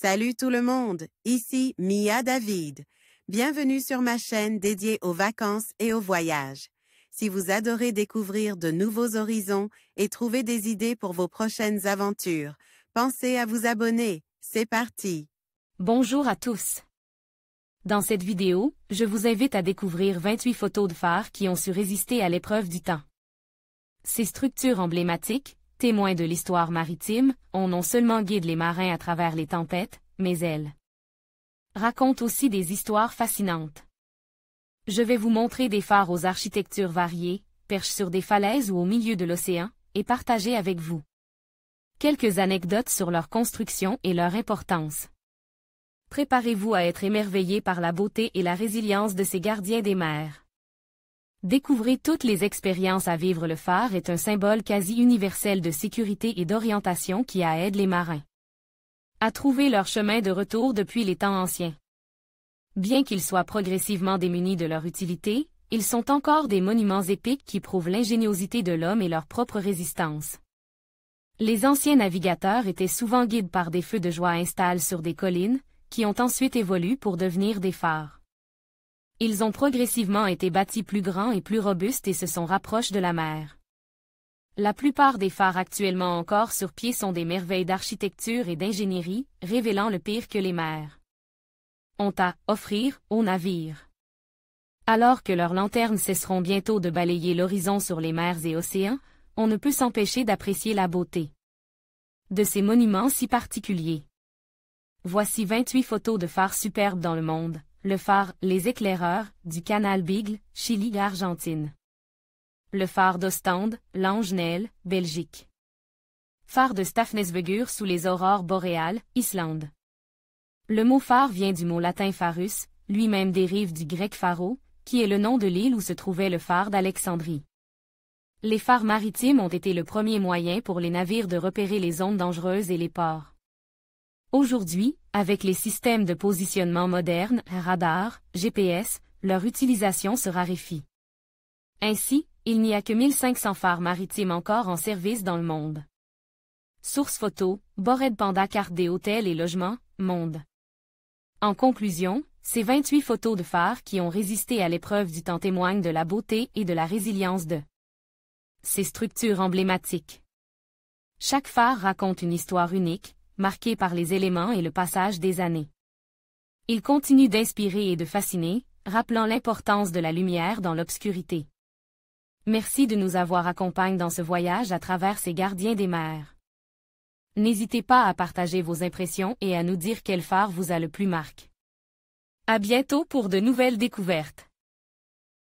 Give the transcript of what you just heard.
Salut tout le monde, ici Mia David. Bienvenue sur ma chaîne dédiée aux vacances et aux voyages. Si vous adorez découvrir de nouveaux horizons et trouver des idées pour vos prochaines aventures, pensez à vous abonner. C'est parti! Bonjour à tous. Dans cette vidéo, je vous invite à découvrir 28 photos de phares qui ont su résister à l'épreuve du temps. Ces structures emblématiques, témoins de l'histoire maritime, non seulement guident les marins à travers les tempêtes, mais elles racontent aussi des histoires fascinantes. Je vais vous montrer des phares aux architectures variées, perchés sur des falaises ou au milieu de l'océan, et partager avec vous quelques anecdotes sur leur construction et leur importance. Préparez-vous à être émerveillés par la beauté et la résilience de ces gardiens des mers. Découvrez toutes les expériences à vivre. Le phare est un symbole quasi universel de sécurité et d'orientation qui aide les marins à trouver leur chemin de retour depuis les temps anciens. Bien qu'ils soient progressivement démunis de leur utilité, ils sont encore des monuments épiques qui prouvent l'ingéniosité de l'homme et leur propre résistance. Les anciens navigateurs étaient souvent guidés par des feux de joie installés sur des collines, qui ont ensuite évolué pour devenir des phares. Ils ont progressivement été bâtis plus grands et plus robustes et se sont rapprochés de la mer. La plupart des phares actuellement encore sur pied sont des merveilles d'architecture et d'ingénierie, révélant le pire que les mers ont à offrir aux navires. Alors que leurs lanternes cesseront bientôt de balayer l'horizon sur les mers et océans, on ne peut s'empêcher d'apprécier la beauté de ces monuments si particuliers. Voici 28 photos de phares superbes dans le monde. Le phare Les Éclaireurs, du canal Beagle, Chili, Argentine. Le phare d'Ostende, l'Ange Neil, Belgique. Phare de Stavsnesvegur sous les aurores boréales, Islande. Le mot phare vient du mot latin pharus, lui-même dérive du grec pharo, qui est le nom de l'île où se trouvait le phare d'Alexandrie. Les phares maritimes ont été le premier moyen pour les navires de repérer les zones dangereuses et les ports. Aujourd'hui, avec les systèmes de positionnement modernes, radars, GPS, leur utilisation se raréfie. Ainsi, il n'y a que 1500 phares maritimes encore en service dans le monde. Source photo, Bored Panda carte des hôtels et logements, monde. En conclusion, ces 28 photos de phares qui ont résisté à l'épreuve du temps témoignent de la beauté et de la résilience de ces structures emblématiques. Chaque phare raconte une histoire unique, marqué par les éléments et le passage des années. Il continue d'inspirer et de fasciner, rappelant l'importance de la lumière dans l'obscurité. Merci de nous avoir accompagnés dans ce voyage à travers ces gardiens des mers. N'hésitez pas à partager vos impressions et à nous dire quel phare vous a le plus marqué. À bientôt pour de nouvelles découvertes.